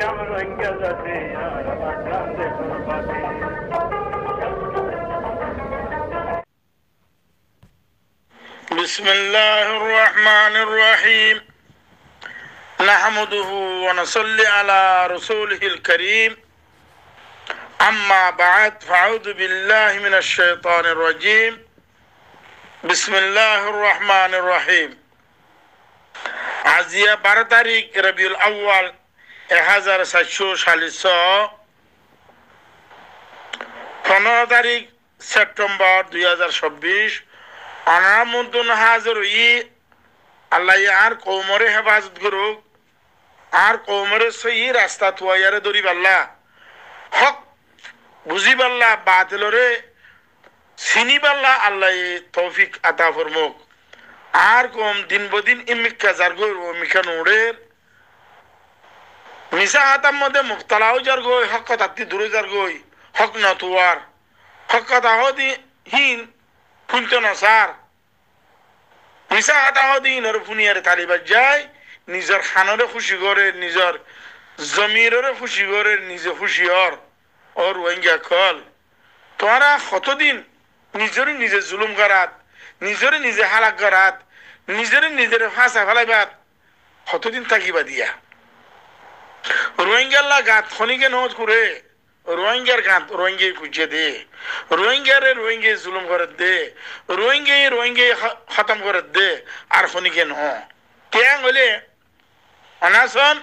بسم الله الرحمن الرحيم نحمده ونصلي على رسوله الكريم أما بعد فأعوذ بالله من الشيطان الرجيم بسم الله الرحمن الرحيم আজিয়া 12 তারিখ রবিউল আউয়াল 1746 15 তারিখ সেপ্টেম্বর 2026 আনামুদ্দিন হাজির আল্লাহ আর কওমরে হেফাজত করুক আর কওমরে সহি রাস্তা তুয়ারে দরিব আল্লাহ হক বুঝিব আল্লাহ বাতিলরে চিনিব আল্লাহ আল্লাহ তৌফিক আতা ফরমুক আর কম দিন বদিন ইমিকা জারগো মিকা নোড়ের মিসা হাতার মধ্যে মুক্তালাও জারগোই হক তাত্তি দূরে জারগোই হক নতুয়ার হক তাহদি হিন ফুলতো নসার মিসা হাতাহদি ইনর ফুনিয়ারে তালিবাত যায় নিজের খানরে খুশি করে নিজের জমিরে খুশি করে নিজে খুশি হর ওর ওয়েঙ্গা কল তোরা কতদিন নিজের নিজে জুলুম করাত নিজের নিজে হালাক করাত নিজের ফাঁসা ফেলাইবাত কতদিন থাকিবা দিয়া রোহিঙ্গাল্লা গাত খনিকে নোট করে রোহিঙ্গার গাত রোহিঙ্গে খুঁজে দে রোহিঙ্গে জুলুম করে দে রোহিঙ্গে খতম করে দে আর খনিকে ন কেন হলে অনাসন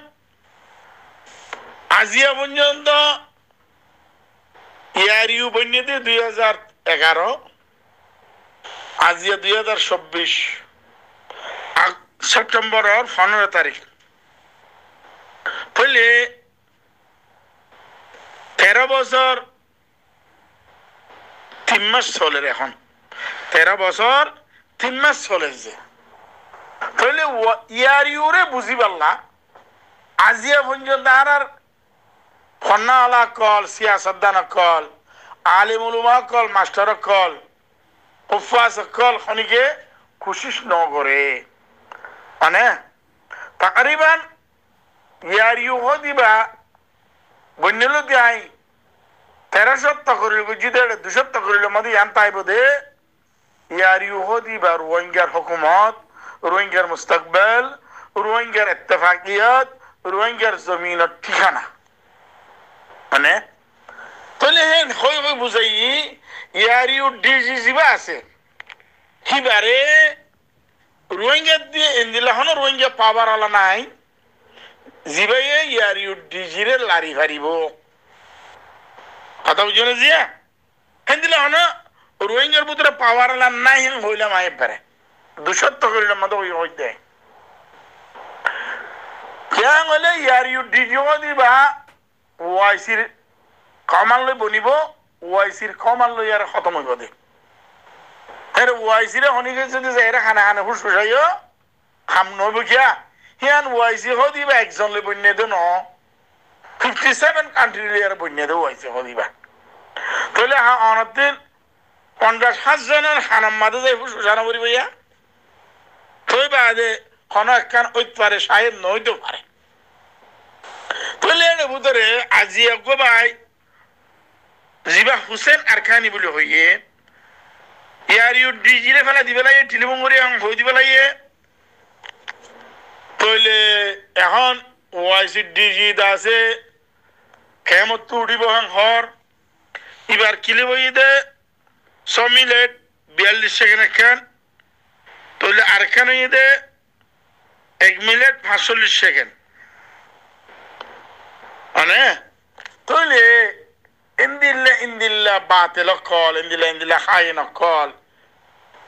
আজিয়া পর্যন্ত ইয়ারিউ বন্যতে 2011 আজিয়া 2026 সেপ্টেম্বরের 15 তারিখ তাহলে 13 বছর 3 মাস চলে এখন 13 বছর 3 মাস চলেছে তাহলে ইয়ারিউরে বুঝি পারলা আজিয়া পর্যন্ত আর ফন্নাওয়ালা কল সিয়াসতদান কল আলিম উলুমা কল মাস্টার কল উফাস কল খনিকে কোশিশ নগরে মানে তাকরিবান ইয়ারিউ হদিবা বন্যলো দিয়াই 1300 করিল গুজিদে 200 করিল মধ্যে আনতাইব দে ইয়ারিউ হদিবা রোহিঙ্গার হুকুমত রোহিঙ্গার মুস্তাকবাল রোহিঙ্গার ইত্তেফাকিয়াত রোহিঙ্গার জমিনের ঠিকানা মানে তাহলে হেন হই বুঝাই ইয়ারিউ ডিজিজিবা আছে হিবারে রোহিঙ্গা দিয়ে ইন্দিলা হন রোহিঙ্গা পাবার আলা নাই জিবাইয়ে ইয়ারিউ ডিজিরে লারি ফারিব কথা বুঝনে জিয়া হিন্দিলা হন রোহিঙ্গার ভিতরে পাওয়ার আলা নাই হেন হইলাম আই পারে 200 করিলাম মতো হই দেয় কেন হলে ইয়ারিউ ডিজিও দিবা ওয়াইসির কমান লই বনিব ওয়াইসির কমান লই আর খতম হইব দে এর ওয়াইসিরে হনি গেছে যে এরা খানা খানা হুস হুসাইও খাম নইব কিয়া হিয়ান ওয়াইসি হদিবা একজন লই বন্যে দে ন 57 কান্ট্রি লই আর বন্যে দে ওয়াইসি হদিবা তাহলে অনদিন 50 জনের খানার মাঝে যাই হুস হুসানা করিব ইয়া তই বাদে কোন একখান ওইত পারে সাহেব নইতে পারে তাহলে এর ভিতরে আজিয়া গো ভাই জিবা হুসেন আরখানি বলে হইয়ে ইয়ারিউ ডিজিরে ফেলা দিবে লাগে টেলিফোন হই দিবে লাগে তাহলে এখন ওয়াইসি ডিজি আছে কেমত উঠিব হর এবার কিলে বই দে 6 মিনিট 42 সেকেন্ড একখান তাহলে আরখান হইয়ে দে 1 মিনিট 45 সেকেন্ড মানে তাহলে ইন্দিল্লা বাতিল কল ইন্দিল্লা খাইন কল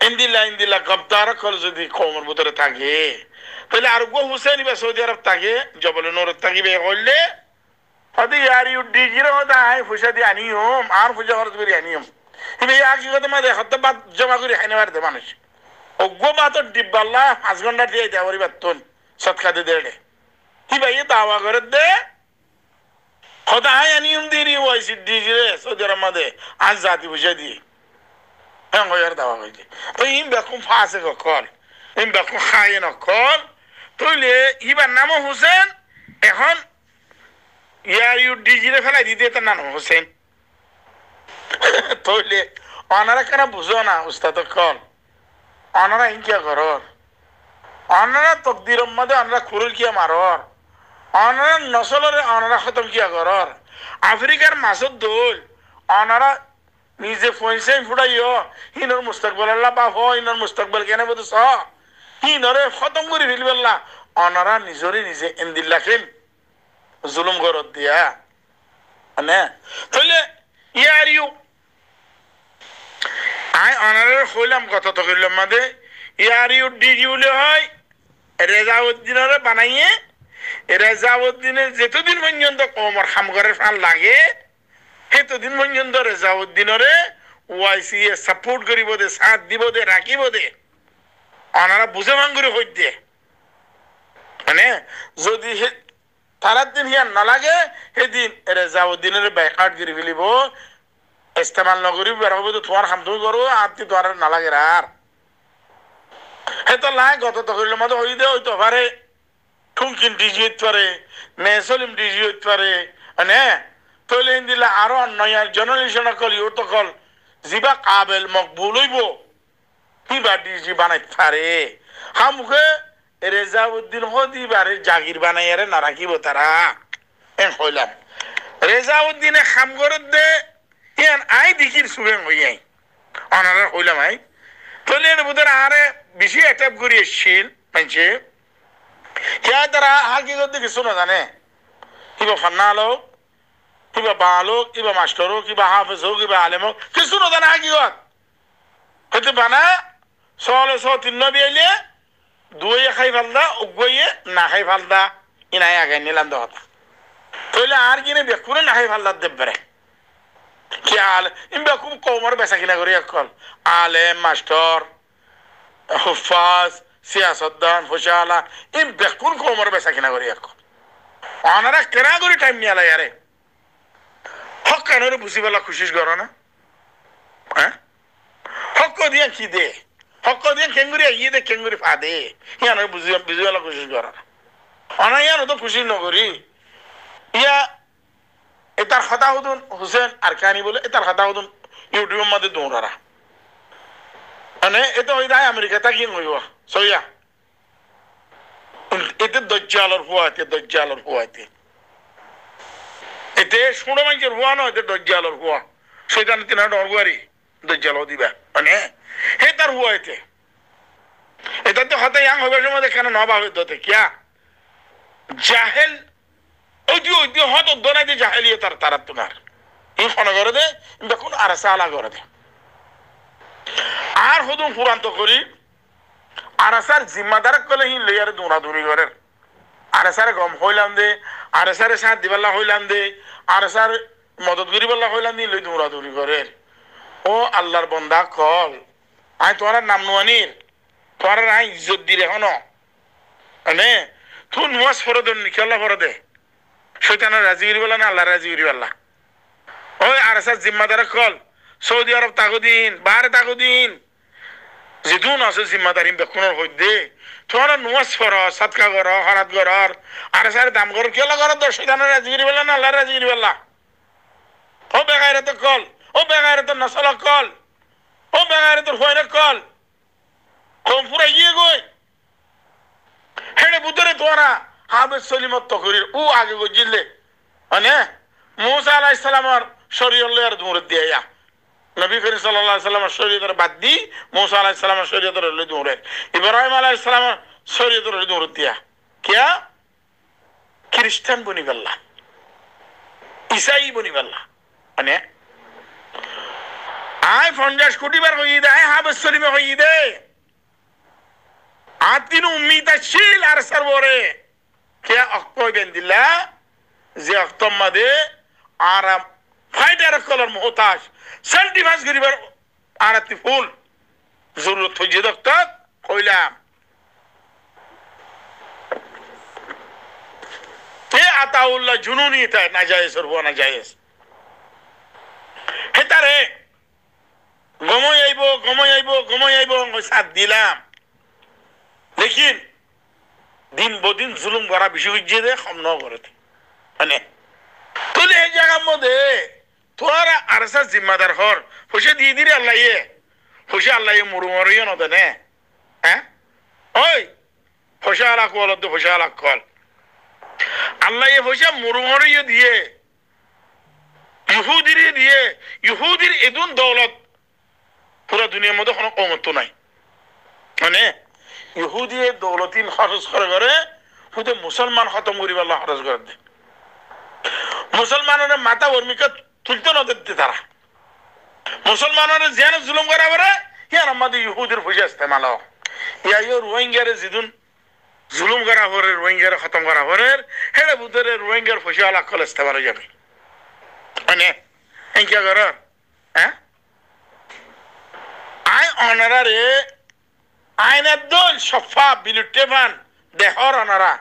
ইন্দিল্লা গবদার কল যদি কমর ভিতরে থাকে তাহলে আর গো হুসেন বা সৌদি আরব থাকে জবল নূর থাকিবে হইলে হদি ইয়ারিউ ডিজিরে হদা আই ফুসা দি আনিয়ম আর ফুসা খরচ করি আনিয়ম ইবে আকি কথা মা দেখ হতে বাদ জমা করি খাইনে দে মানুষ ও গো বাত ডিব্বাল্লা 5 ঘন্টা দিয়ে দেওয়ারি বাতন সৎকা দে দেড়ে কি ভাই দাওয়া করে দে খোদা আই আনিয়ম দিরি ওয়াইসি ডিজিরে সৌদি আরব মাদে আজ জাতি ফুসা দি হ্যাঁ হয়ার দাওয়া হইছে তো ইম বেকুম ফাসে কল ইম বেকুম খাইন কল তাহলে ইবার নাম হুসেন এখন ইয়ার ইউ ডিজিরে ফেলাই দিতে তার নাম হোসেন তৈলে অনারা কেন বুঝো না উস্তাদ কল অনারা ইনকিয়া করর অনারা তকদির মধ্যে অনারা খুরুল কিয়া মারর অনারা নসলরে অনারা খতম কিয়া করর আফ্রিকার মাসুদ দোল অনারা নিজে পয়সা ফুটাইও হিনর মুস্তাকবল আল্লাহ বাপ হিনর মুস্তাকবল কেন বলছ হিনরে খতম করে ফেলবেল্লা অনারা নিজরে নিজে এন্দিল্লাখেন জুলুম করত দিয়া মানে তাহলে ইয়ার ইউ আই অনারের হইলাম কত তো কইলাম মাদে ইয়ার ইউ ডিজিউলে হয় রেজাউদ্দিনরে বানাইয়ে রেজাউদ্দিনের যেতদিন পর্যন্ত কোমর খামগরের ফান লাগে সেতদিন পর্যন্ত রেজাউদ্দিনরে ওয়াইসি এ সাপোর্ট করিব দে সাথ দিব দে রাখিব দে অনারা বুঝে ভাঙ্গুরি হই দে মানে যদি তারার দিন হিয়ার না লাগে সেদিন রেজাউদ্দিনের বাইকাট করে ফেলিব ইস্তেমাল নকরি বের হবে তো তোমার খাম তুমি করো আর তোমার না লাগে আর হে তো লাই গত তো করিলে মতো হই দে ওই তো পারে ঠুমকিন ডিজি হইতে পারে নে সলিম ডিজি হইতে পারে মানে তৈলে দিলে আরো অন্যায় জেনারেশন কল ইউ তো কল জিবা কাবেল মকবুল হইব কিবা ডিজি বানাইতে পারে হামুখে রেজাউদ্দিন হদিবারে জাগির বানাইয়ারে না রাখিব তারা হইলাম রেজাউদ্দিনে খাম করে দে ইয়ান আই দিকির সুবেন হইয়াই অনারা হইলাম আই তৈলে বুধের আরে বেশি অ্যাটাক করি এসছিল মানছে হিয়া তারা হাকিগত দিকে শোনা জানে কিবা ফান্না লোক কিবা বা লোক কিবা মাস্টার হোক কিবা হাফেজ হোক কিবা আলেম হোক কিছু না জানে হাকিগত হতে বানা সলে স তিন নবী আইলে দুয়ে খাই ফালদা উগয়ে না খাই ফালদা ইনাই আগে নিলাম দহতা তইলে আর কিনে বেকুরে না খাই ফালদা দেবরে কি আল ইম বেকুম কোমর বেচা কিনা করি একল আলেম মাস্টার হুফাজ সিয়াসতদান ফুশালা ইম বেকুন কোমর বেচা কিনা করি একল অনারা কেনা করে টাইম নিয়ে আলাই আরে হক কেন বুঝিবেলা খুশিস করো না হ্যাঁ হক দিয়ে কি দে হক দিয়ে কেঙ্গুরি ইয়ে দে কেঙ্গুরি ফা দে ইয়ান বুঝিবেলা খুশিস করো না অনা ইয়ান তো খুশি নকরি ইয়া এটার কথা হদুন হুসেন আর কানি বলে এটার কথা হদুন ইউটিউবের মধ্যে দৌড়ারা মানে এটা হয়ে যায় আমেরিকা তা কি হইব সইয়া এতে দজ্জালর হুয়াতে এতে শুনো মানুষের হুয়া নয় এতে দজ্জালর হুয়া সেখানে তিন ডরগুয়ারি দজ্জাল দিবা মানে হে তার হুয়া এটা তো হতে ইয়াং হইবার সময় কেন নবা হইতে কিয়া জাহেল ওই হত দোনাই যে জাহেলিয়ে তারা তোমার এই ফোন করে দে দেখুন আর সালা করে দে আর হদুম ফুরান্ত করি আর আসার জিম্মাদার কলে হি লইয়ার দৌড়াদৌড়ি করেন আর আসারে গম হইলাম দে আর আসারে সাথ দিবাল্লা হইলাম দে আর আসার মদত করিবাল্লা হইলাম দি লই দৌড়াদৌড়ি করেন ও আল্লাহর বন্দা কল আই তোমার নাম নুয়ানির তোমার আই ইজ্জত দিলে হন মানে তুই নুয়াজ ফরদ নিকাল্লা ফরদে শৈতানের রাজি করিবাল্লা না আল্লাহ রাজি করিবাল্লা ওই আর আসার জিম্মাদার কল সৌদি আরব তাগুদিন বাহারে তাগুদিন যেদুন আছে জিম্মাদারি বেকুনের হইদে তোমার নুয়াজ ফর সাতকা কর হরাত করার আর সারে দাম কর কেলা করার দশ শৈতানের রাজি করিবাল্লা না আল্লাহ রাজি করিবাল্লা ও বেগাইরে তো কল ও বেগাইরে তো নসল কল ও বেগাইরে তোর হইরে কল কম পুরা গিয়ে গই হেড়ে বুতরে তোরা হাবেজ সলিমত তকরির ও আগে গই জিল্লে মানে মুসা আলাইহিস সালামের শরীয়ত আর দূর দিয়া নবী করিম সাল্লাল্লাহু আলাইহি সাল্লামের শরীয়তের বাদ দি মুসা আলাইহিস সালামের শরীয়তের লই দূরে ইব্রাহিম আলাইহিস সালামের শরীয়তের লই দূর দিয়া কিয়া খ্রিস্টান বনি গেল্লা ঈসাই বনি গেল্লা মানে আই 50 কোটি বার হই দে আই হাবেজ সলিমে হই দে আতিন উম্মিদ শিল আর সরবরে কিয়া অক্তই বেন্দিল্লা যে অক্তম মাদে আরাম ফাইটার কলর মোহতাজ সেন্টিভাস গরিবার আরাতি ফুল জরুরত হইছে দক্তর কইলাম তে আতাউল্লাহ জুনুনি তা নাজায়েজ আর হুয়া নাজায়েজ হেতারে গমই আইবো সাথ দিলাম লেকিন দিন বদিন জুলুম করা বেশি হইছে দে কম ন করে মানে হলে এই জায়গার মধ্যে তোরা আরসা জিম্মাদার হর পয়সা দিয়ে দিরে আল্লাহ পয়সা আল্লাহ মুরুমরিও নদে নে হ্যাঁ ওই পয়সা আলা কল পয়সা আলা কল আল্লাহ পয়সা মুরুমরিও দিয়ে ইহুদিরে দিয়ে ইহুদির এদুন দৌলত পুরা দুনিয়ার মধ্যে কোনো কমত্ব নাই মানে ইহুদিয়ে দৌলতিন খরচ করে হুদে মুসলমান খতম করিব আল্লাহ খরচ করে দে মুসলমানের মাথা বর্মিকা তুলতে নদে তারা মুসলমানের যেন জুলুম করা করে ইয়ার আমাদের ইহুদির পয়সা ইস্তেমাল ইয়া রোহিঙ্গারে যেদিন জুলুম করা করে রোহিঙ্গারে খতম করা করে হেড়ে বুধরে রোহিঙ্গার পয়সা আলাক কলে ইস্তেমাল হয়ে যাবে মানে এনকা করার হ্যাঁ আই অনারারে আইনের দল সফা বিলুটেবান দেহর অনারা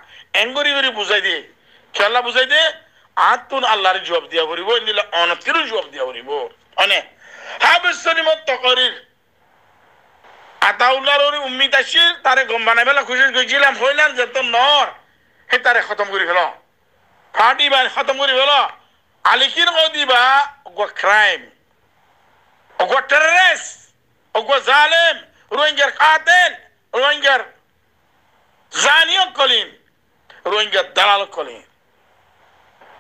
এঙ্গরি গরি বুঝাই দিয়ে খেলা বুঝাই দিয়ে আতুন আল্লাহর জবাব দিয়া করিব নিলে অনতির জবাব দিয়া করিব অনে হাবিসনি মত তকরির আতাউল্লাহর ওই উম্মিত আসিল তারে গম বানাই বেলা খুশি গেছিলাম হইলাম যে তো নর হে তারে খতম করি ফেল ফাটি বাই খতম করি ফেল আলিকির দিবা গো ক্রাইম গো টেররিস্ট গো জালেম রোহিঙ্গার কাতেল রোহিঙ্গার জানিও কলিন রোহিঙ্গার দালাল কলিন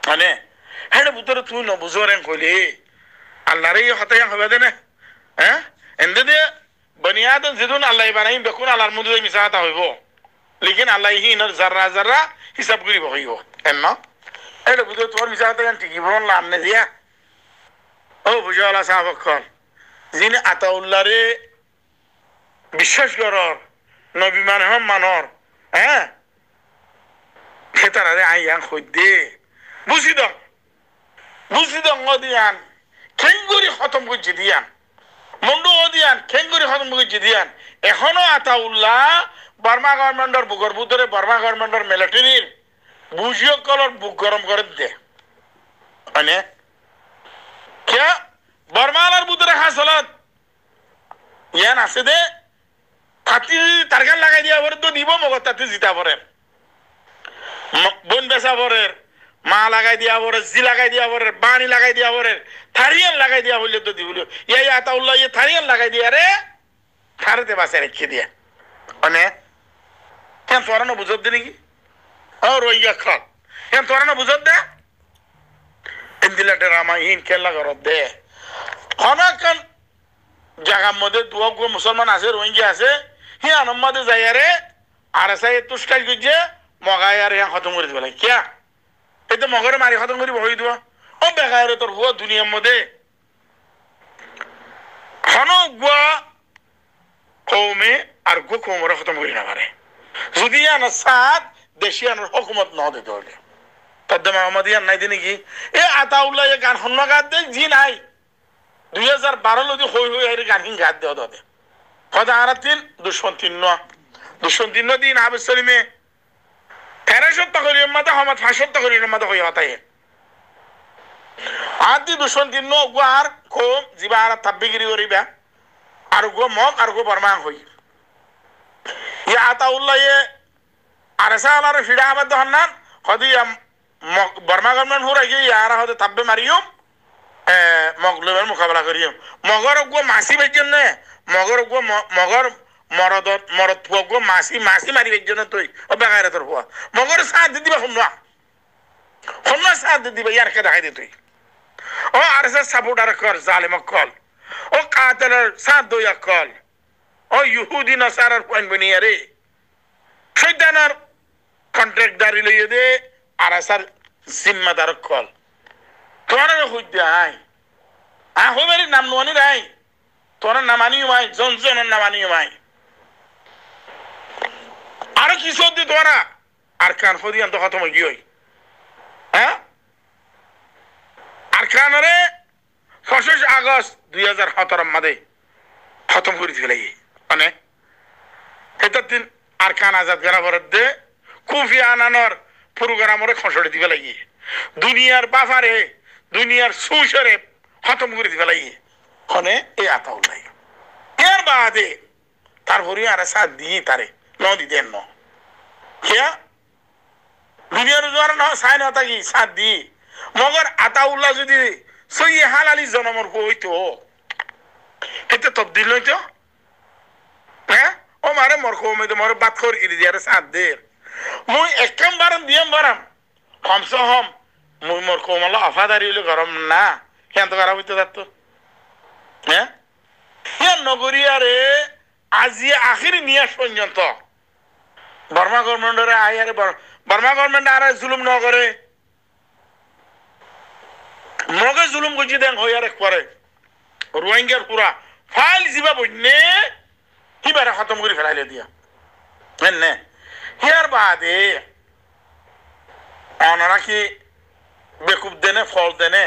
মানে হেডে ভিতরে তুই নবুঝরেন কইলি আল্লাহর এই হতায়া হবে দে না হ্যাঁ এন্দে দে বনিয়াদন যেদিন আল্লাহ বানাই বেকুন আল্লাহর মধ্যে মিশাতা হইব লেকিন আল্লাহ হিনর জাররা জাররা হিসাব করিব হইব এন্ন হেডে ভিতরে তোর মিশাতা গান ঠিকই বলন লাম নে দিয়া ও বুঝালা সাহেব কল যিনি আতাউল্লাহরে বিশ্বাস করর নবী মানর হ্যাঁ খেতারে আইয়ান কই দে বুঝি দং দিয়ান খেঙ্গুরি খতম করছে দিয়ান মন্ডু দিয়ান খেঙ্গুরি খতম করছে দিয়ান এখনো আতাউল্লাহ বার্মা গভর্নমেন্টর বুকর বুতরে বার্মা গভর্নমেন্টর মিলিটারির বুঝিও কলর বুক গরম করে দে মানে কে বার্মালার বুতরে হাসলত ইয়ান আছে দে তাতি তারকান লাগাই দিয়া পরে তো দিব মগর তাতে জিতা পরে বোন বেচা পরে মা লাগাই দিয়া পরে জি লাগাই দিয়া পরে বাণী লাগাই দিয়া পরে থারিয়ান লাগাই দিয়া বললে তো দিবল ইয়া আতাউল্লাহ ইয়ে থারিয়ান লাগাই দিয়া রে থারেতে বাসে রেখে দিয়া মানে হ্যাঁ তোরা না বুঝত দে নাকি ও রইয়া খাক হ্যাঁ তোরা না বুঝত দে ইন্দিলাটে রামাহীন খেলা করত দে অনাকান জায়গার মধ্যে দুয়াক মুসলমান আছে রোহিঙ্গা আছে হ্যাঁ আনম্মাদে যাই আরে আর এসাই তুষ্কাল করছে মগাই আর হ্যাঁ খতম করে দিবে কিয়া এই তো মগরে মারি খতম করি বই দিব ও বেগায় তোর হুয়া দুনিয়ার মধ্যে হন গুয়া কৌমে আর গো কৌমরে খতম করি না পারে যদি আনা সাত দেশি আনার হকুমত ন দিতে হলে তার মোহাম্মদ ইয়ান নাই দিনে কি এ আতাউল্লাহ গান হন্য গাত দেখ জি নাই 2012 লদি হই আরে গান হিং গাত দেও দতে কথা আর তিন দুশ্মন তিন দিন আবিস সলিমে 1370 করি মাথা হমাত 570 করি মাথা হই হতায় আদি দুশ্মন তিন গুয়ার খো জিবা আর তাব্বিগিরি করিবা আর গো মক আর গো বর্মা হই ইয়া আতাউল্লাহ এ আরসালার ফিডা আবাদ হন্নান হদি বর্মা গভর্নমেন্ট হুরা গিয়ে ইয়ারা হতে তাব্বে মারিয়ম মগলের মোকাবেলা করিয়ম মগর গো মাসি বেজন নে মগর গো মগর মরদ ফুয়া গো মাসি মারি বেজন তুই ও বেগারে তোর ফুয়া মগর সাথ দিবা হন্না সাথ দিবা ইয়ার কে দেখাই দে তুই ও আরসার সাপোর্টার কর জালিম কল ও কাতেলের সাথ দইয়া কল ও ইহুদি নাসারার পয়েন্ট বনিয়া রে শয়তানার কন্ট্রাক্টদারি লইয়ে দে আরসার জিম্মাদার কল তোরা হইতে আই হইবারি নাম নোয়ানি রাই তোরা নামানিও মাই জনজনের নামানিও মাই আরো কি সত্যি তোরা আর কান ফদিয়ান তো খতম হয়ে গিয়ে হ্যাঁ আর কানরে 25 আগস্ট 2017 মাদে খতম করে দিলে মানে এটা দিন আর কান আজাদ করা বরাদ দে কুফি আনানোর প্রোগ্রামরে খসড়ে দিবে লাগি দুনিয়ার বাফারে দুনিয়ার সুসরে খতম করে দিবে লাগি হনে এই আতাউল্লাহ এর বাদে তারপরে আর সাথ দিয়ে তারে নদী দেন ন দুনিয়ার জোয়ার না সাইন হতা কি সাথ দিয়ে মগর আতাউল্লাহ যদি সই হালালি জনমর হইতো এতে তবদিল হইতো হ্যাঁ ও মারে মর কমে মরে বাত কর ইরিয়ারে সাথ দে মুই একম বারাম দিয়াম বারাম কমসে কম মুই মর কমলা আফাদারি হইলে গরম না কেন তো খারাপ হইতে যাত হ্যাঁ হ্যাঁ নগরিয়ারে আজি আখির নিয়াস পর্যন্ত বর্মা গভর্নমেন্টের আয়ারে বর্মা গভর্নমেন্ট আর জুলুম ন করে মগে জুলুম করছি দেন হইয়ারে করে রোহিঙ্গার পুরা ফাইল যিবা বইনে কিবারে খতম করে ফেলাইলে দিয়া নে হিয়ার বাদে অনারা কি বেকুব দেনে ফল দেনে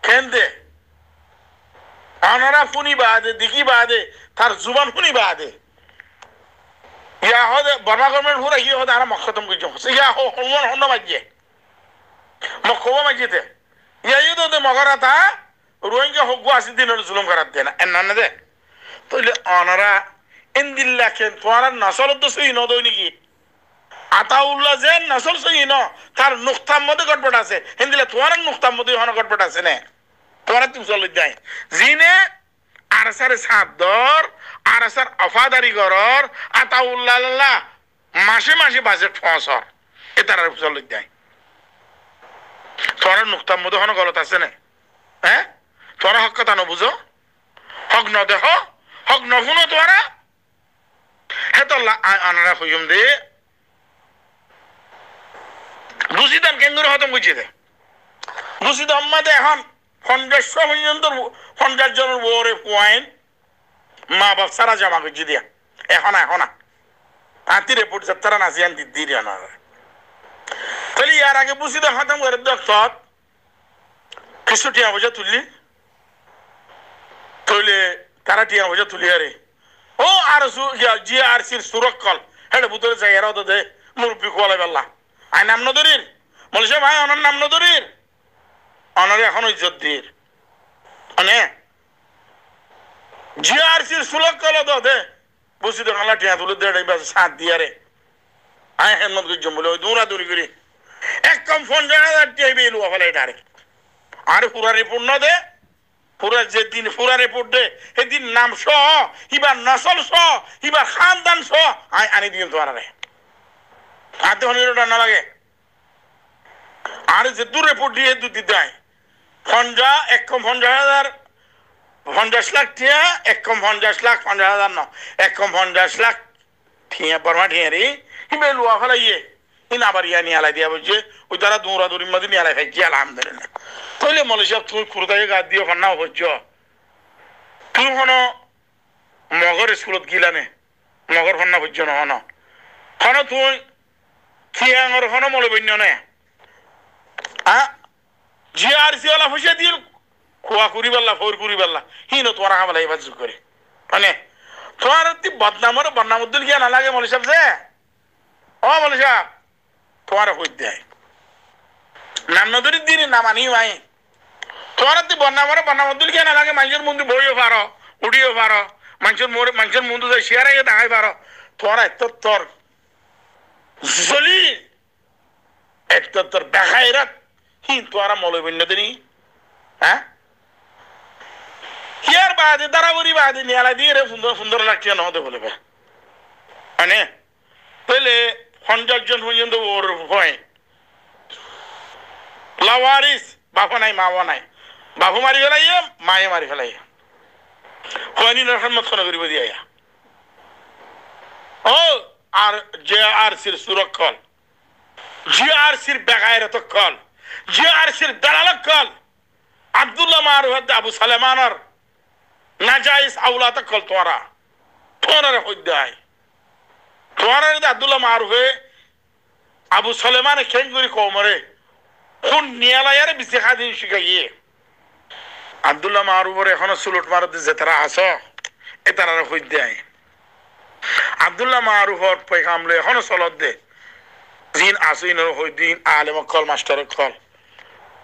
কেন দে অনারা ফুনি বাদে দিকি বাদে তার জুবান ফুনি বাদে ইয়া হদে বর্মা গভর্নমেন্ট পুরা ইয়ে হদে আর মখতম করছে ইয়া হন হন মাজিয়ে মখবা মাজিতে ইয়া ইয়ে তো মগরা তা রোহিঙ্গা হগু আসি দিনের জুলুম করার দেনা এন্না দে তাইলে অনারা ইন্দিল্লা কেন তোমার নসল তো সই ন দই নাকি আতাউল্লাহ যে নসল সই ন তার নুকতার মধ্যে গড়বড় আছে হিন্দিলে তোমার নুকতার মধ্যে হন গড়বড় আছে না তোমার তুমি চলে যায় জিনে আরসার সাদর আরসার অফাদারি গরর আতাউল্লাহ মাসে মাসে বাজেট ফসর এটার চলে যায় তোমার নুকতার মধ্যে হন গলত আছে না হ্যাঁ তোমার হক কথা নবুঝো হক ন দেহ হক নহুনো তোরা হেতল্লা আনারা হইম দে বুঝিতাম কেঙ্গুর হতম বুঝিয়ে দে বুঝিত আম্মাদে এখন 50 পর্যন্ত 50 জনের বরে পয়েন্ট মা বাপ সারা জমা করছি দিয়া এখন হাতি রিপোর্ট যাত্রা নাজিয়ান দিদি আনারা তাহলে ইয়ার আগে বুঝিত হতম করে দক্তর কিছু টিয়া বোঝা তুললি তইলে তারা টিয়া বোঝা তুলি আরে ও আর জিআরসির সুরক্ষল হেডে ভিতরে যাই এরাও তো দে মুরব্বী কোয়ালাই পাল্লা আই নাম নদরির বলছে ভাই অনার নাম নদরির অনারে এখন ইজ্জত দির মানে জিআরসির সুরক্ষল তো দে বুঝি তো খালা টিয়া তুলে দে সাত দিয়ারে আই হেমত গুজম বলে ওই দৌড়াদৌড়ি করি এক কম 50,000 টিয়া বেলু ফেলে ডারে আর পুরা রিপোর্ট ন দে পুরা যেদিন পুরা রিপোর্ট দে সেদিন নাম সহ হিবার নসল সহ হিবার খানদান সহ আনি দিম তোমার হাতে হনিরটা না লাগে আর যে দু রিপোর্ট দিয়ে দুটি দেয় ফঞ্জা এক কম 50,000 লাখ টিয়া এক কম 50,000 ন এক কম 50 লাখ ঠিয়া পরমা ঠিয়া রে হিবে লুয়া ফেলাইয়ে হিন আবার ইয়া নিয়ে আলাই দিয়া বলছে ওই তারা দৌড়াদৌড়ির মধ্যে নিয়ে আলাই ফেলছি আলহামদুলিল্লাহ তাহলে মলেশিয়া তুমি খুরদায় গা দিও খান্না হজ্জ তুই হন মগর স্কুলত গিলানে মগর খান্না হজ্জ নহন হন তুই খিয়াঙর হন মলে বন্য নে জিআরসি ওলা ফুসে দিল খোয়া করি পারলা ফোর করি পারলা হিন তোমার হামলা এবার যুগ করে মানে তোমার বদনামর বদনামুদ্দুল গিয়া না লাগে মলে সাহেব যে ও মলে সাহেব তোমার হই দেয় নাম নদরির দিন নাম আনি ভাই তোমার বন্যামুদ্দুল গিয়া না লাগে মানুষের মন্দির বইও পারো উড়িও পারো মানুষের মন্দির যাই শেয়ার আগে দেখাই পারো তোমার এত তোর জলি এত তোর দেখাই রাত হিন তোমার মলয় বন্য দিনই হ্যাঁ ইয়ার বাদে দাঁড়াবরি বাদে নিয়ালা দিয়ে রে সুন্দর সুন্দর লাগছে না হতে বলবে মানে তাহলে 50 জন পর্যন্ত ওর হয় লাওয়ারিস বাপা নাই মাওয়া নাই বাপু মারি ফেলাইয়া মায়ে মারি ফেলাইয়া হয়নি রহমত খান করিব দিয়া ও আর জিআরসির সুরক্ষল জিআরসির বেগায়রত কল জিআরসির দালালত কল আব্দুল্লাহ মারুফ আবু সালেমানের নাজাইজ আওলাত কল তোরা হইদাই তোরা আব্দুল্লাহ মারুফে আবু সালেমান খেন করি কমরে কোন নিয়ালায়ারে বিসি খাদিন শিখাইয়ে আব্দুল্লাহ মারুফের এখনো সুলট মারতে যে তারা আস এ তারা হইদাই আব্দুল্লাহ মারুফর পয়গাম লে এখনো চলত দে দিন আসিন হই দিন আলেম কল মাস্টার কল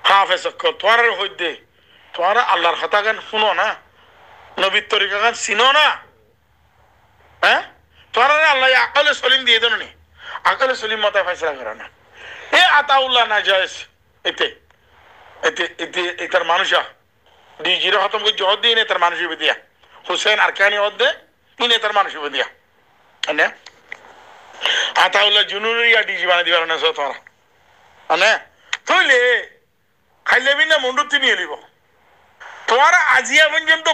হাফেজ কল তোরা হইদে তোরা আল্লাহর কথা গান শুনো না নবীর তরিকা গান চিনো না হ্যাঁ তোরা আল্লাহ আকলে সলিম দিয়ে দেন নি আকলে সলিম মতে ফয়সালা করে না এ আতাউল্লাহ নাজায়েজ এতে এতে এতে এটার মানুষা ডিজিরে খতম করে জহর দিয়ে এটার মানুষ হবে দিয়া হুসেন আর কানি হদ্দে ইনে তার মানুষ হবে দিয়া মানে আতাউল্লাহ জুনুরিয়া ডিজি বানাই দিবার না তোরা মানে তুইলে খাইলে বিনা মন্ডুতি নিয়ে নিব তোমার আজিয়া পর্যন্ত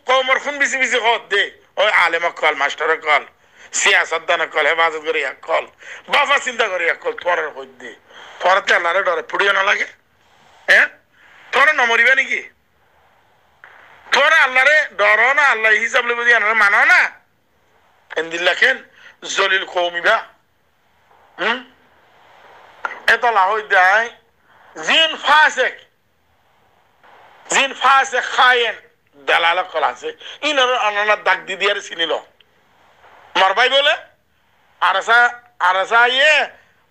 কমর খুন বেশি বেশি হদ দে ওই আলেমক কল মাস্টার কল সিয়াসতদান কল হেফাজত করে এক কল বাবা চিন্তা করে এক কল তোমার হদ দে তোমার তো আল্লাহরে ডরে ফুড়িও না লাগে হ্যাঁ তোরা নমরিবা নাকি তোরা আল্লাহরে ডর না আল্লাহ হিসাব লেবে দিয়ে মানো না এন্দিল্লাখেন জলিল কৌমিবা এত লাহই দেয় জিন ফাসেক খায়েন দালাল কল আছে ইনার আনার দাগ দি দিয়ে চিনিল মারবাই বলে আরসা ইয়ে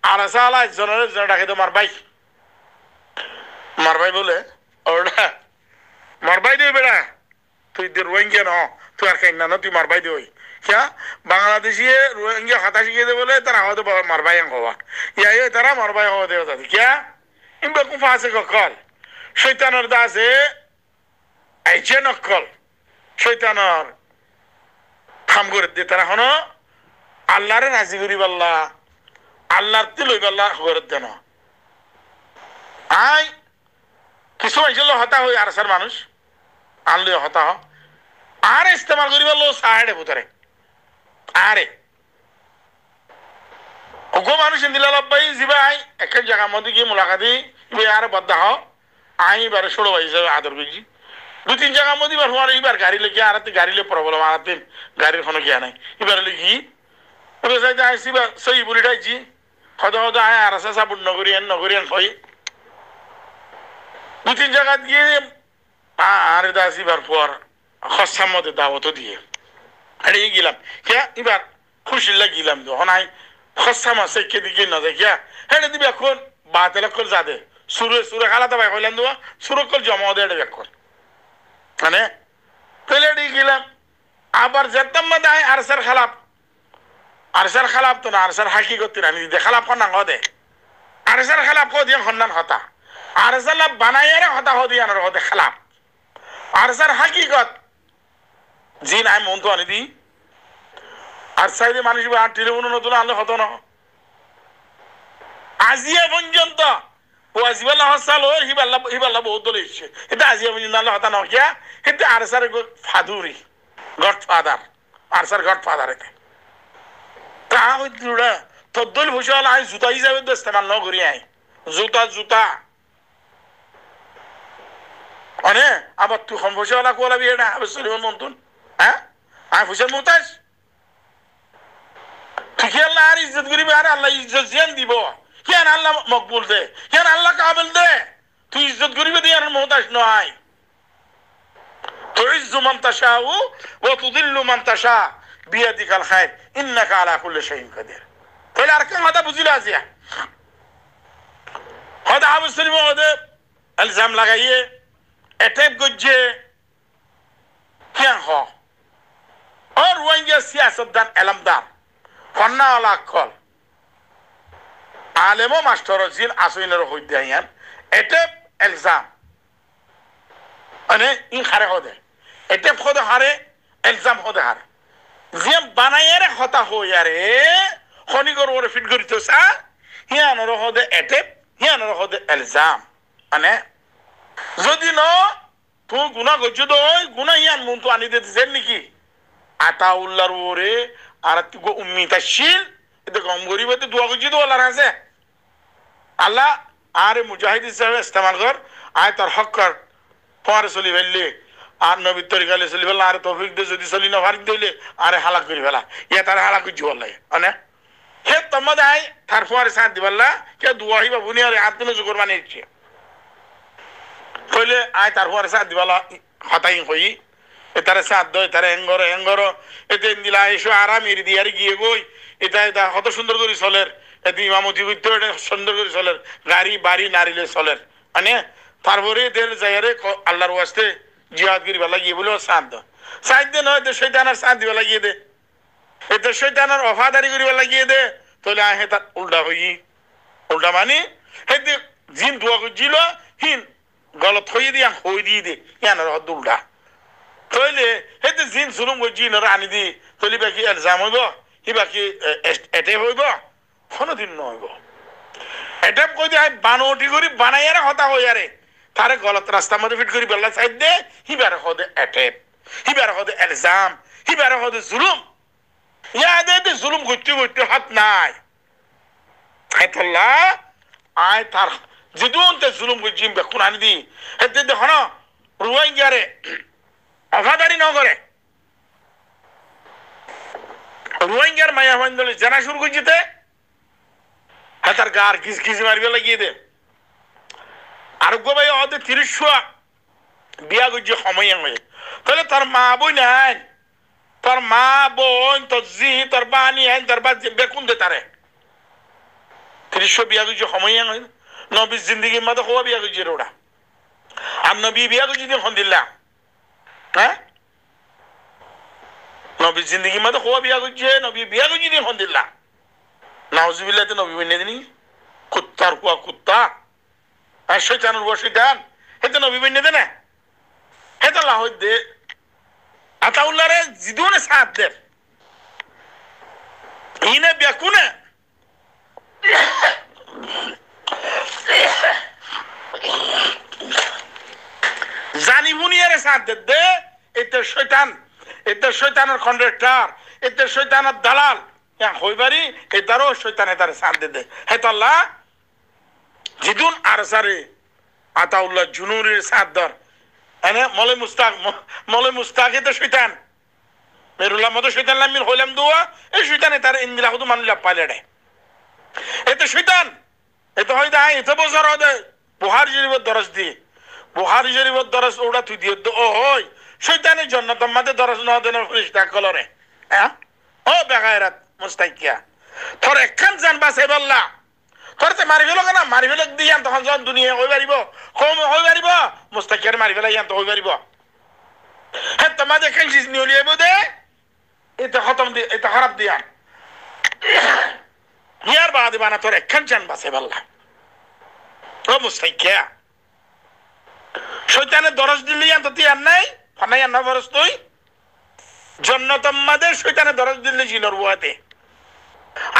আরসা আলা জনের ডাকে তো মারবাই বলে ওটা মারবাই দে বেড়া তুই রোহিঙ্গা ন তুই আর খাই না তুই মারবাই দে ওই क्या बांग्लादेशी रोहिंग्या खाता शिखे दे बोले तारा हो तो मरबाई हवा या ये तारा मरबाई हो दे होता क्या इन बेकुफा से कल शैतानर दासे ऐचे नक्कल शैतानर काम করে দে তারা হনো আল্লাহরে রাজি করি বল্লা আল্লাহর তিলই বল্লা করে দেন আই কিছু মাইছিল হতা হই আরসার মানুষ আনলে হতা হ আর ইস্তেমাল করি বললো সাহেডে ভুতরে আরে ওগো মানুষ দিলা লব্বাই জিবাই এক জায়গা মধ্যে গিয়ে মুলাকাতি ইবে আর বদ্ধ হ আই বারে ষোলো ভাই হিসাবে আদর করছি দু তিন জায়গার মধ্যে এবার হওয়ার এইবার গাড়ি লেগে আর গাড়ি লে প্রবলেম আর গাড়ির কোনো গিয়া নাই এবার লেগি এবার যাইতে আইসি বা সই বুড়িটাইছি হয়তো হয়তো আয় আর আসা সাবুন নগরিয়ান হই দু তিন জায়গা গিয়ে আর এটা আসিবার পর খসার মধ্যে দাওয়াতও দিয়ে আরে গেলাম কে এবার খুশি লাগিলাম তো হনাই খসা মাসে কে দিকে না দেখিয়া হেঁটে দিবি এখন বাতেল কল যাদে সুরে খালাতে ভাই হইলাম দেবো সুরে কল জমা দেয় এখন মানে পেলে গেলাম আবার যেতাম মধ্যে আয় আরসার খালাপ তো না আরসার হাকি করতে না দিদি খালাপ কর না দে আরসার খালাপ কো দিয়ে খন্ডান হতা আরসার লাভ বানাইয়ারে হতা হো দিয়ে আনার হতে খালাপ আরসার হাকিকত জিন আই মন তো আনি দি আর সাইডে মানুষ আর টেলিফোন নতুন আনলে হতো না আজিয়া পর্যন্ত ও আজিবাল্লাহ হসাল ও হিবাল্লাহ বহুত দলে এসছে এটা আজিয়া পর্যন্ত আনলে হতা না কিয়া এটা আরসার ফাদুরি গডফাদার আরসার গডফাদার এতে তা ওই দুটা তদ্দল ভুষাল আই জুতা হিসাবে তো ইস্তেমাল ন করি আই জুতা মানে আবার তুই কম ভুষালা কোলাবি এটা আবার সলিমান মন্তুন হ্যাঁ আমি ভুষাল মুতাস তুই কি আল্লাহ আর ইজ্জত করিবি আর আল্লাহ ইজ্জত জিয়ান দিব কেন আল্লাহ মকবুল দে কেন আল্লাহ কাবিল দে তুই ইজ্জত করিবি দিয়ে আর মুতাস নয় تعز من تشاء وتضل من تشاء بيدك الخير انك على كل شيء قدير তাহলে আর কেন কথা বুঝিলা আছে হয়তো আবু সলিম হয়তো ইলজাম লাগাইয়ে অ্যাটাক করছে কেন হ আর রোহিঙ্গা সিয়াসতদান এলমদার কন্যা আলা কল আলেমো মাস্টার জিন আসইনের হইতে আইয়ান অ্যাটাক ইলজাম মানে ইন হারে হদে এতে খোদে হারে এলজাম হদে হারে যে বানাইয়ারে হতা হইয়ারে খনিগর ওরে ফিট করিতো সা হিয়ানর হদে এতে হিয়ানর হদে এলজাম মানে যদি ন তুই গুনাহ করছো তো ওই গুনাহ হিয়ান মন তো আনি দিতেছেন নাকি আতাউল্লাহর ওরে আর তুই উম্মিতাশীল এতে কম গরিবতে দোয়া করছি তো আল্লাহর আছে আল্লাহ আরে মুজাহিদ হিসেবে ইস্তেমাল কর আয় তার হক কর তোমারে চলি ফেললে আর নবীর তরিকালে চলি ফেললে আরে তৌফিক দিয়ে যদি চলি না ফারিক দিলে আরে হালাক করি ফেলা ইয়া তারা হালাক করছি বললাই মানে হে তোমাদের আই তার পরে সাথ দিবাল্লা কে দোয়া হিবা বুনি আরে হাত দিনে জোকর বানিয়েছে কইলে আয় তার পরে সাথ দিবাল্লা হতাই হই এটারে সাথ দই তারে এঙ্গর এতে দিলা এসো আরাম এর দিয়ারে গিয়ে গই এটা কত সুন্দর করে চলের এতে ইমামতি করতে সুন্দর করে চলের গাড়ি বাড়ি নারিলে চলের মানে তারপরে এদের জায়গায় আল্লাহর ওয়াস্তে জিহাদ করিবা লাগিয়ে বলে সাথ দে নয় শৈতানের সাথ দিবা লাগিয়ে দে এতে শৈতানের অফাদারি করিবা লাগিয়ে দে তাহলে আহে তার উল্টা হই উল্টা মানে হেতে জিন দোয়া করছিল হিন গলত হয়ে দিয়া হই দিয়ে দে ইয়ানোর হদ উল্টা তইলে হেতে জিন জুলুম গো জিনর আনি দি তলি বাকি এলজাম হইব হি বাকি এটে হইব কোনদিন নহইব এটা কই দিয়ে বানোটি করি বানাইয়ারে হতা হইয়ারে তারে গলত রাস্তার মধ্যে ফিট করি বেলা সাইড দে হিবারে হদে এটে হিবারে হদে এলজাম হিবারে হদে জুলুম ইয়াদে জুলুম করতে করতে হাত নাই আয়তুল্লাহ আয় তার যেদুন তে জুলুম করছি বেকুন আনি দি হেতে দেখো না রোহিঙ্গারে অফাদারি নগরে রোহিঙ্গার মায়া হইন্দলে জানা শুরু করছিতে হ্যাঁ তার গার ঘিস ঘিস মারবে লাগিয়ে দে আরোগ্য ভাই ওদের 30 বিয়া করছে সময় হয়ে তাহলে তার মা বই নাই তোর মা বোন তোর জি তোর বানি আইন তোর বা বেকুন দে তারে 30 বিয়া করছে সময় হয়ে নবীর জিন্দগির মধ্যে হওয়া বিয়া করছে ওরা আর নবী বিয়া করছে দিন হন্দিল্লা হ্যাঁ নবীর জিন্দগির মধ্যে হওয়া বিয়া করছে নবী বিয়া করছে দিন হন্দিল্লা নাউজুবিল্লাহ নবী বইনে দিনি কুত্তার কুয়া কুত্তা আর শৈতানুর বুয়া শৈতান হেতে নবী বইনে দে না হেতে লাহ দে আতাউল্লাহরে জিদুনে সাথ দে ইনে বেকুনে জানি বুনিয়ারে সাথ দে এতে শৈতানের কন্ডাক্টর এতে শৈতানের দালাল হইবারি এটারও শৈতানে তারে সাথ দে হেতাল্লাহ জিদুন আর সারে আতাউল্লাহ জুনুরের সাথ দর এনে মলে মুস্তাক এতে শৈতান মেরুল্লাহ মতো শৈতান লামিল হইলাম দোয়া এই শৈতানে তার ইন্দিলা হুদু মানিলা পাইলে এতে শৈতান এতে হয় দা এতে বছর হয় বুহারি শরীফের দরজ দিয়ে বুহারি শরীফের দরজ ওটা তুই দিয়ে ও হয় শৈতানের জন্য তোমাদের দরজ ন দেন ফেরেশতা কলরে হ্যাঁ ও বেগায়রাত মুস্তাকিয়া তোর একখান জান বাঁচাই বললা তোর তে মারি ফেলো কেনা মারি ফেলো দিয়ে তখন যখন দুনিয়া হয়ে পারিব কম হয়ে পারিব মুস্তাকিয়ার মারি ফেলাই তো হয়ে পারিব হ্যাঁ তোমাদের একখান চিজ নিয়ে লিয়ে দে এটা খতম দিয়ে এটা খারাপ দিয়া ইয়ার বাদে বানা তোর একখান জান বাঁচাই বললা ও মুস্তাকিয়া শৈতানের দরজ দিলি তো তুই আর নাই ফানাই আর না ফরজ তুই জন্নতম্মাদের শৈতানের দরজ দিল্লি জিনর বুয়াতে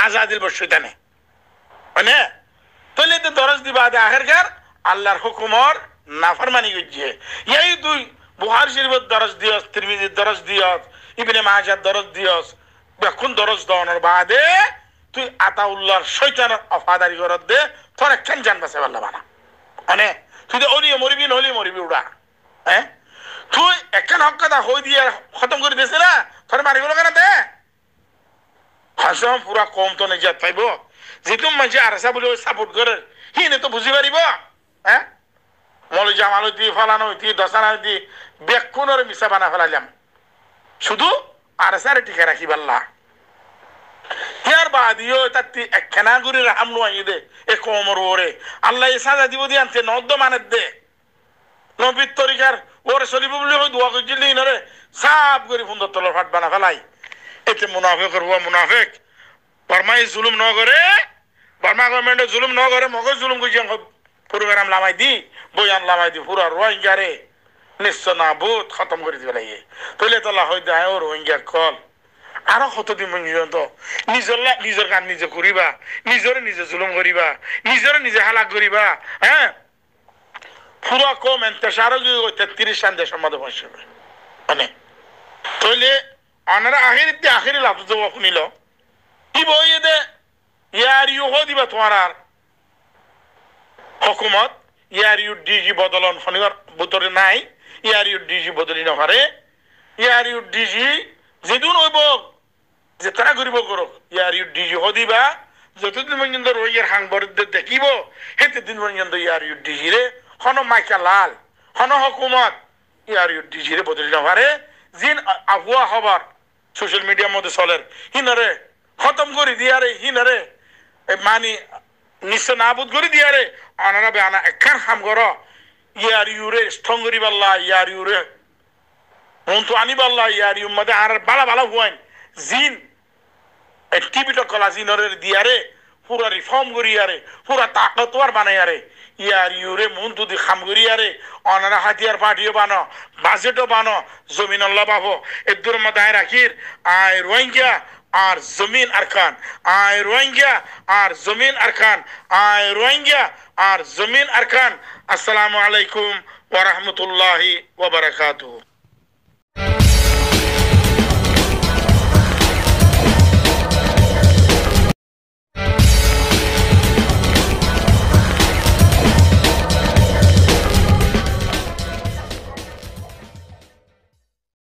আজাদিল বস শৈতানে মানে তৈলে তো দরজ দিবা দে আখেরকার আল্লাহর হুকুমর নাফরমানি করছে এই তুই বুহারি শরীফের দরজ দিয়স তিরমিজির দরজ দিয়স ইবনে মাজার দরজ দিয়স বেকুন দরজ দেওয়ানোর বাদে তুই আতাউল্লাহর শৈতানের অফাদারি করত দে তোর একখান জান বাঁচে পারলা বানা মানে তুই তো অলিয়ে মরিবি নহলে মরিবি উড়া হ্যাঁ তুই একখান হক কথা হই দিয়ে খতম করে দিয়েছে না তোর মারিব কেন দে হাসম পুরা কম তো নিজাত পাইব যেহেতু মানুষ আরসা বলে সাপোর্ট করে হিনে তো বুঝি পারিব হ্যাঁ মলি জামালো দিয়ে ফলানো দিয়ে দশানা দিয়ে বেকুনের মিশা বানা ফেলাইলাম শুধু আরসারে টিকে রাখি পারলা ইয়ার বাদিও তার একখানা করে রাহাম নোয়াই দে এ কমর ওরে আল্লাহ সাজা দিব দিয়ে আনতে নদ্দ মানের দে নবীর তরিকার ওরে চলিব বলে ওই দোয়া করছিল ইনরে সাপ করে সুন্দর তলর ফাট বানা ফেলাই এতে মুনাফেকের হুয়া মুনাফেক বর্মাই জুলুম ন করে বর্মা গভর্নমেন্টে জুলুম ন করে মগজ জুলুম করছি প্রোগ্রাম লামাই দি বয়ান লামাই দি পুরা রোহিঙ্গারে নিশ্চয় না বহুত খতম করে দিবে লাগে তৈলে তোলা হয় দেয় ও রোহিঙ্গা কল আরো কতদিন পর্যন্ত নিজের কাম নিজে করিবা নিজরে নিজে জুলুম করিবা নিজরে নিজে হালাক করিবা হ্যাঁ পুরা কম এন্তেসারও যদি 33 সান দেশের মধ্যে পৌঁছবে মানে তৈলে আনারা আখেরি লাভ জবাব নিল কি বই দে ইয়ার ইউ দিবা তোমার আর হকুমত ইয়ার ইউ ডিজি বদলন শনিবার বুতরে নাই ইয়ার ইউ ডিজি বদলি নহারে ইয়ার ইউ ডিজি যেদিন হইব যে তারা করিব করক ইয়ার ইউ ডিজি হদিবা যতদিন পর্যন্ত রোহিঙ্গার সাংবাদিকদের দেখিব সেতে দিন পর্যন্ত ইয়ার ইউ ডিজি রে হন মাইকা লাল হন হকুমত ইয়ার ইউ ডিজি রে বদলি নহারে জিন আবহাওয়া খবর সোশ্যাল মিডিয়ার মধ্যে চলের হিনরে খতম করে দিয়ারে হিনরে মানি নিশ্চয় নাবুদ করে দিয়ারে আনারা বে আনা একখান খাম কর ইয়ার ইউরে স্থং করি পাল্লা ইয়ার ইউরে মন্তু আনি পাল্লা ইয়ার ইউর মধ্যে আর বালা বালা হুয়াইন জিন টিভিটা কলা জিনরে দিয়ারে পুরা রিফর্ম করিয়ারে পুরা তাকতওয়ার বানাইয়ারে ইয়ার ইউরে মন তুদি খাম করিয়ারে অনারা হাতিয়ার পার্টিও বানো বাজেটও বানো জমিন আল্লাহ বাবো এদুর মদায় রাখির আয় রোহিঙ্গা আর জমিন আরকান আয় রোহিঙ্গা আর জমিন আরকান আয় রোহিঙ্গা আর জমিন আরকান আসসালামু আলাইকুম ওয়া রাহমাতুল্লাহি ওয়া বারাকাতুহু